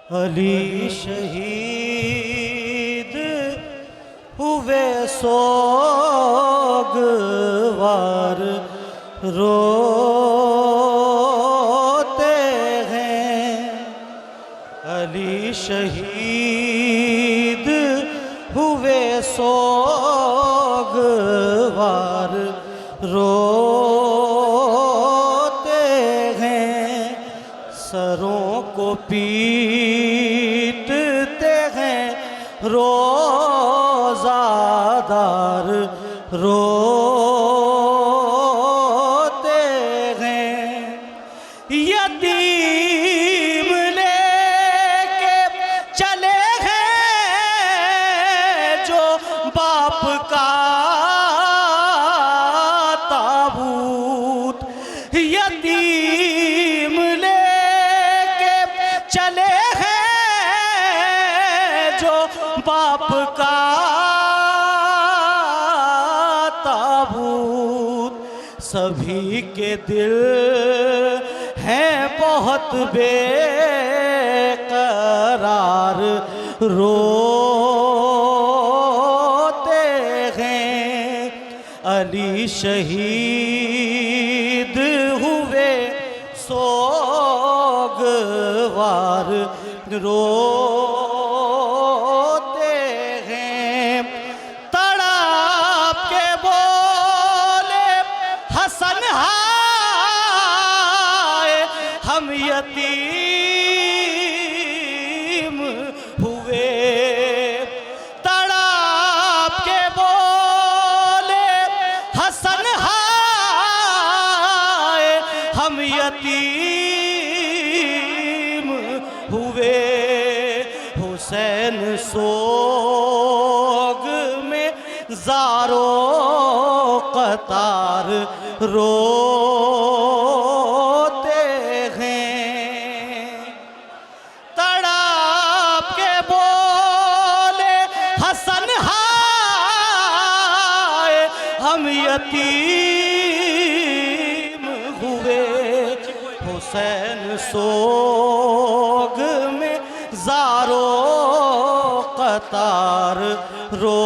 अली शहीद हुए सोगवार रोते हैं। अली शहीद हुए सोगवार रोते हैं। सरों को पीटते हैं रोज़ादार रोते हैं। यतीम लेके चले हैं जो बाप का ताबूत। यतीम लेके चले हैं जो बाप का ताबूत। सभी के दिल हैं बहुत बेकरार रोते हैं। अली शहीद हुए सोगवार रोते हैं। तड़प के बोले हसन हाय हम यतीम हुए। तड़प के बोले हसन हाय हम यतीम हुए। हुसैन सोग में ज़ारो कतार रोते हैं। तड़प के बोले हसन हाय हम यतीम हुए। हुसैन सोग में ज़ारो कतार रो